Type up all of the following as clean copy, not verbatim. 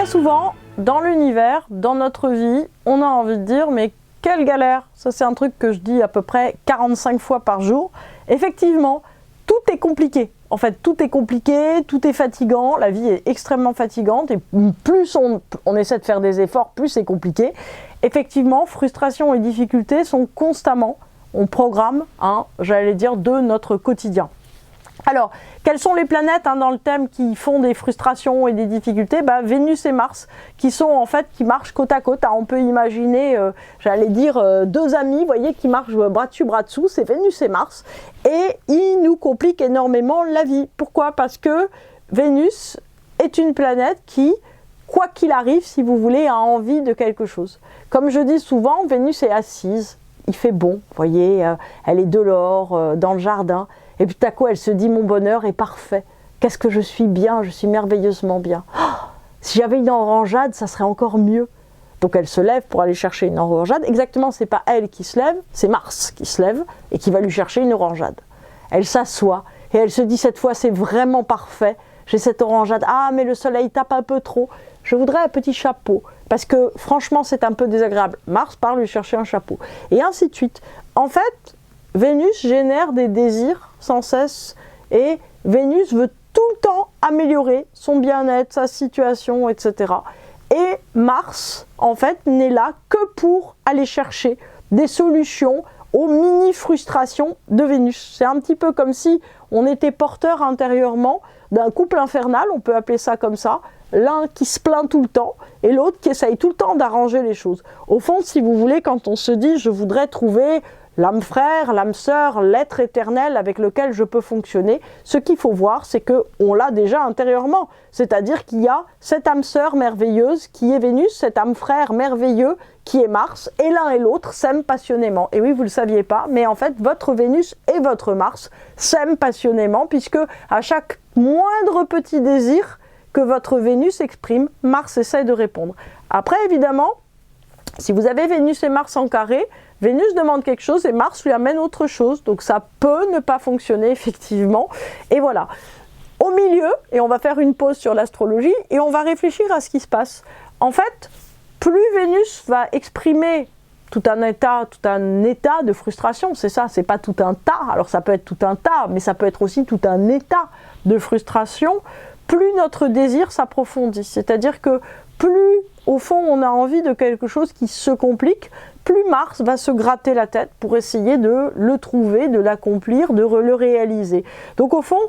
souvent, dans l'univers, dans notre vie, on a envie de dire « mais quelle galère !» Ça, c'est un truc que je dis à peu près 45 fois par jour. Effectivement, tout est compliqué. En fait, tout est compliqué, tout est fatigant, la vie est extrêmement fatigante et plus on essaie de faire des efforts, plus c'est compliqué. Effectivement, frustration et difficultés sont constamment, on programme, j'allais dire, de notre quotidien. Alors, quelles sont les planètes dans le thème qui font des frustrations et des difficultés? Vénus et Mars, qui sont en fait, qui marchent côte à côte. On peut imaginer, j'allais dire, deux amis, vous voyez, qui marchent bras dessus, bras dessous, c'est Vénus et Mars. Et ils nous compliquent énormément la vie. Pourquoi? Parce que Vénus est une planète qui, quoi qu'il arrive, si vous voulez, a envie de quelque chose. Comme je dis souvent, Vénus est assise, il fait bon, vous voyez, elle est dehors, dans le jardin. Et puis tout à coup, elle se dit « mon bonheur est parfait. Qu'est-ce que je suis bien, je suis merveilleusement bien. Si j'avais une orangeade, ça serait encore mieux. » Donc elle se lève pour aller chercher une orangeade. Exactement, c'est pas elle qui se lève, c'est Mars qui se lève et qui va lui chercher une orangeade. Elle s'assoit et elle se dit « cette fois, c'est vraiment parfait. J'ai cette orangeade. Ah, mais le soleil tape un peu trop. Je voudrais un petit chapeau. » Parce que franchement, c'est un peu désagréable. Mars part lui chercher un chapeau. Et ainsi de suite. En fait, Vénus génère des désirs sans cesse et Vénus veut tout le temps améliorer son bien-être, sa situation, etc. Et Mars, en fait, n'est là que pour aller chercher des solutions aux mini-frustrations de Vénus. C'est un petit peu comme si on était porteur intérieurement d'un couple infernal, on peut appeler ça comme ça, l'un qui se plaint tout le temps et l'autre qui essaye tout le temps d'arranger les choses. Au fond, si vous voulez, quand on se dit « je voudrais trouver l'âme frère, l'âme sœur, l'être éternel avec lequel je peux fonctionner », ce qu'il faut voir, c'est qu'on l'a déjà intérieurement. C'est-à-dire qu'il y a cette âme sœur merveilleuse qui est Vénus, cet âme frère merveilleux qui est Mars, et l'un et l'autre s'aiment passionnément. Et oui, vous ne le saviez pas, mais en fait, votre Vénus et votre Mars s'aiment passionnément, puisque à chaque moindre petit désir que votre Vénus exprime, Mars essaie de répondre. Après, évidemment, si vous avez Vénus et Mars en carré, Vénus demande quelque chose et Mars lui amène autre chose, donc ça peut ne pas fonctionner effectivement. Et voilà. Au milieu, et on va faire une pause sur l'astrologie, et on va réfléchir à ce qui se passe. En fait, plus Vénus va exprimer tout un état de frustration, c'est ça, c'est pas tout un tas, alors ça peut être tout un tas, mais ça peut être aussi tout un état de frustration, plus notre désir s'approfondit. C'est-à-dire que plus, au fond, on a envie de quelque chose qui se complique, plus Mars va se gratter la tête pour essayer de le trouver, de l'accomplir, de le réaliser. Donc au fond,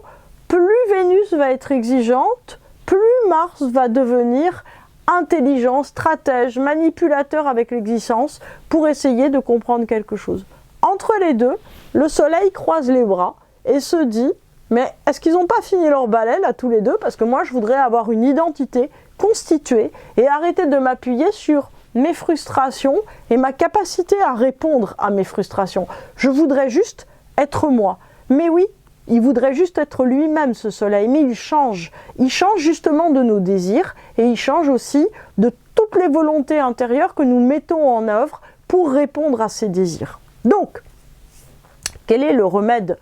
plus Vénus va être exigeante, plus Mars va devenir intelligent, stratège, manipulateur avec l'existence pour essayer de comprendre quelque chose. Entre les deux, le Soleil croise les bras et se dit « mais est-ce qu'ils n'ont pas fini leur balai là tous les deux? Parce que moi je voudrais avoir une identité constituée et arrêter de m'appuyer sur mes frustrations et ma capacité à répondre à mes frustrations. Je voudrais juste être moi. » Mais oui, il voudrait juste être lui-même, ce Soleil, mais il change. Il change justement de nos désirs et il change aussi de toutes les volontés intérieures que nous mettons en œuvre pour répondre à ces désirs. Donc, quel est le remède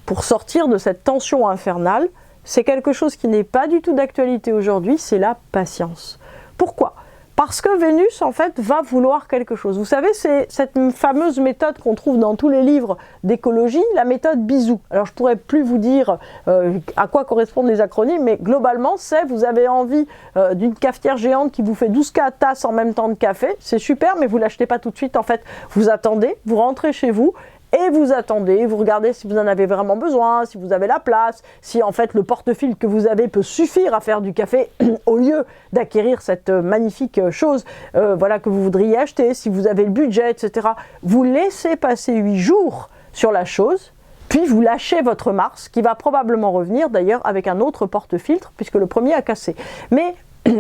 pour sortir de cette tension infernale? C'est quelque chose qui n'est pas du tout d'actualité aujourd'hui, c'est la patience. Pourquoi ? Parce que Vénus, en fait, va vouloir quelque chose. Vous savez, c'est cette fameuse méthode qu'on trouve dans tous les livres d'écologie, la méthode bisou. Alors, je ne pourrais plus vous dire à quoi correspondent les acronymes, mais globalement, c'est vous avez envie d'une cafetière géante qui vous fait 12 tasses en même temps de café. C'est super, mais vous ne l'achetez pas tout de suite. En fait, vous attendez, vous rentrez chez vous, et vous attendez, vous regardez si vous en avez vraiment besoin, si vous avez la place, si en fait le porte-fil que vous avez peut suffire à faire du café au lieu d'acquérir cette magnifique chose que vous voudriez acheter, si vous avez le budget, etc. Vous laissez passer 8 jours sur la chose, puis vous lâchez votre Mars, qui va probablement revenir d'ailleurs avec un autre porte-filtre, puisque le premier a cassé. Mais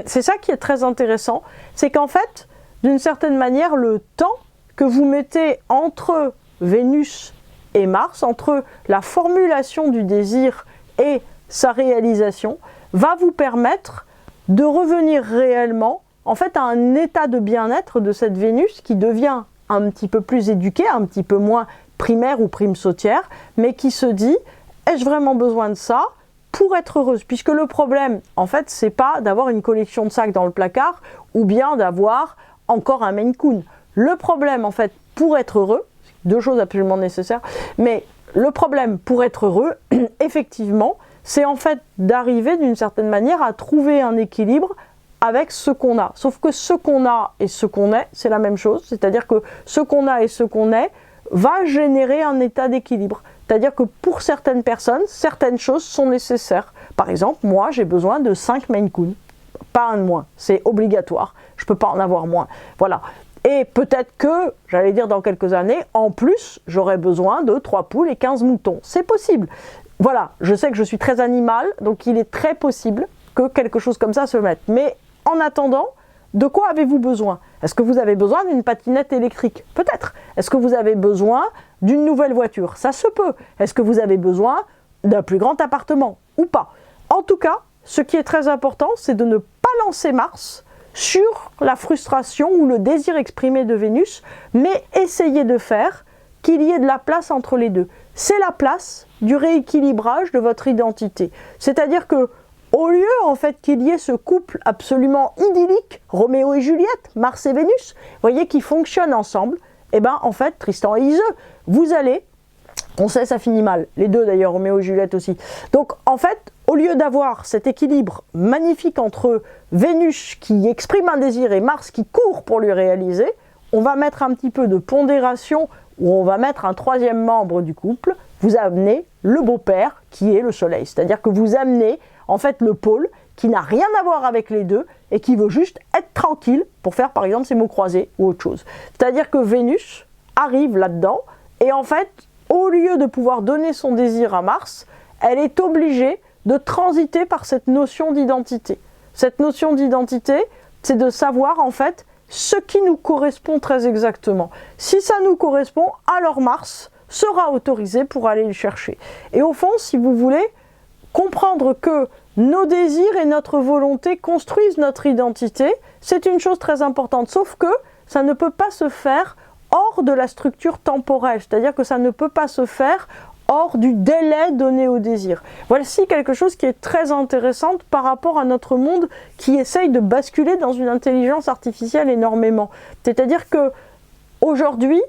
c'est ça qui est très intéressant, c'est qu'en fait, d'une certaine manière, le temps que vous mettez entre Vénus et Mars, entre la formulation du désir et sa réalisation, va vous permettre de revenir réellement en fait, à un état de bien-être de cette Vénus qui devient un petit peu plus éduquée, un petit peu moins primaire ou prime sautière, mais qui se dit « ai-je vraiment besoin de ça ? pour être heureuse, puisque le problème, en fait, c'est pas d'avoir une collection de sacs dans le placard ou bien d'avoir encore un Maine Coon. Le problème, en fait, pour être heureux, deux choses absolument nécessaires, mais le problème pour être heureux, effectivement, c'est en fait d'arriver d'une certaine manière à trouver un équilibre avec ce qu'on a. Sauf que ce qu'on a et ce qu'on est, c'est la même chose, c'est-à-dire que ce qu'on a et ce qu'on est va générer un état d'équilibre. C'est-à-dire que pour certaines personnes, certaines choses sont nécessaires. Par exemple, moi, j'ai besoin de 5 Maine Coon, pas un de moins, c'est obligatoire, je ne peux pas en avoir moins. Voilà. Et peut-être que, j'allais dire dans quelques années, en plus, j'aurai besoin de 3 poules et 15 moutons. C'est possible. Voilà, je sais que je suis très animal, donc il est très possible que quelque chose comme ça se mette. Mais en attendant, de quoi avez-vous besoin? Est-ce que vous avez besoin d'une patinette électrique? Peut-être. Est-ce que vous avez besoin d'une nouvelle voiture? Ça se peut. Est-ce que vous avez besoin d'un plus grand appartement? Ou pas? En tout cas, ce qui est très important, c'est de ne pas lancer Mars sur la frustration ou le désir exprimé de Vénus, mais essayer de faire qu'il y ait de la place entre les deux. C'est la place du rééquilibrage de votre identité. C'est-à-dire que au lieu en fait qu'il y ait ce couple absolument idyllique, Roméo et Juliette, Mars et Vénus, voyez, qui fonctionnent ensemble, et bien en fait Tristan et Iseux, vous allez, on sait ça finit mal, les deux d'ailleurs, Roméo et Juliette aussi. Donc en fait, au lieu d'avoir cet équilibre magnifique entre Vénus qui exprime un désir et Mars qui court pour lui réaliser, on va mettre un petit peu de pondération, où on va mettre un troisième membre du couple, vous amenez le beau-père qui est le soleil. C'est-à-dire que vous amenez en fait le pôle qui n'a rien à voir avec les deux et qui veut juste être tranquille pour faire par exemple ses mots croisés ou autre chose. C'est-à-dire que Vénus arrive là-dedans et en fait, au lieu de pouvoir donner son désir à Mars, elle est obligée de transiter par cette notion d'identité. Cette notion d'identité, c'est de savoir en fait ce qui nous correspond très exactement. Si ça nous correspond, alors Mars sera autorisé pour aller le chercher. Et au fond, si vous voulez, comprendre que nos désirs et notre volonté construisent notre identité, c'est une chose très importante. Sauf que ça ne peut pas se faire hors de la structure temporelle. C'est-à-dire que ça ne peut pas se faire hors du délai donné au désir. Voici quelque chose qui est très intéressant par rapport à notre monde qui essaye de basculer dans une intelligence artificielle énormément. C'est-à-dire que aujourd'hui,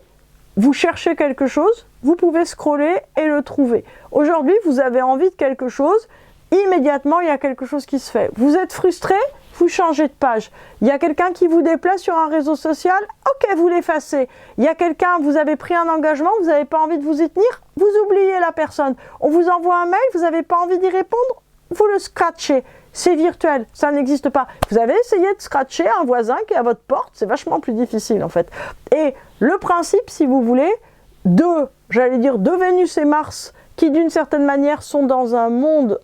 vous cherchez quelque chose, vous pouvez scroller et le trouver. Aujourd'hui, vous avez envie de quelque chose, immédiatement, il y a quelque chose qui se fait. Vous êtes frustré, vous changez de page. Il y a quelqu'un qui vous déplace sur un réseau social, ok, vous l'effacez. Il y a quelqu'un, vous avez pris un engagement, vous n'avez pas envie de vous y tenir, vous oubliez la personne. On vous envoie un mail, vous n'avez pas envie d'y répondre, vous le scratchez. C'est virtuel, ça n'existe pas. Vous avez essayé de scratcher un voisin qui est à votre porte, c'est vachement plus difficile en fait. Et le principe, si vous voulez, de Vénus et Mars, qui d'une certaine manière sont dans un monde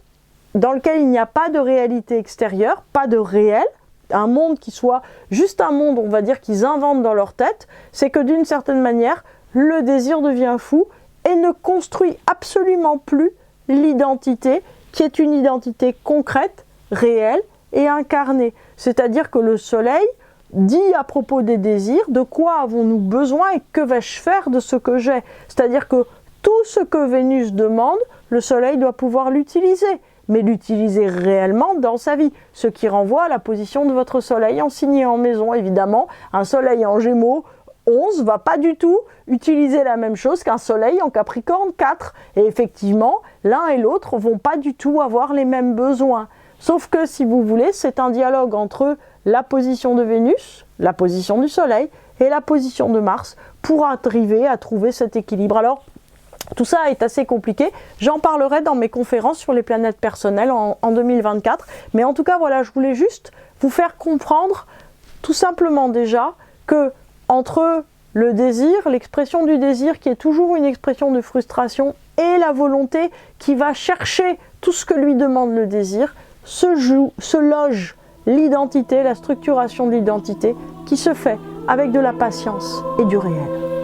dans lequel il n'y a pas de réalité extérieure, pas de réel, un monde qui soit juste un monde, on va dire, qu'ils inventent dans leur tête, c'est que d'une certaine manière, le désir devient fou et ne construit absolument plus l'identité qui est une identité concrète, réelle et incarnée. C'est-à-dire que le soleil dit à propos des désirs, de quoi avons-nous besoin et que vais-je faire de ce que j'ai? C'est-à-dire que tout ce que Vénus demande, le soleil doit pouvoir l'utiliser, mais l'utiliser réellement dans sa vie, ce qui renvoie à la position de votre soleil en signe et en maison, évidemment. Un soleil en Gémeaux 11 va pas du tout utiliser la même chose qu'un soleil en Capricorne 4. Et effectivement, l'un et l'autre vont pas du tout avoir les mêmes besoins. Sauf que, si vous voulez, c'est un dialogue entre la position de Vénus, la position du soleil et la position de Mars pour arriver à trouver cet équilibre. Alors, tout ça est assez compliqué, j'en parlerai dans mes conférences sur les planètes personnelles en 2024, mais en tout cas voilà, je voulais juste vous faire comprendre tout simplement déjà que entre le désir, l'expression du désir qui est toujours une expression de frustration et la volonté qui va chercher tout ce que lui demande le désir, se loge l'identité, la structuration de l'identité qui se fait avec de la patience et du réel.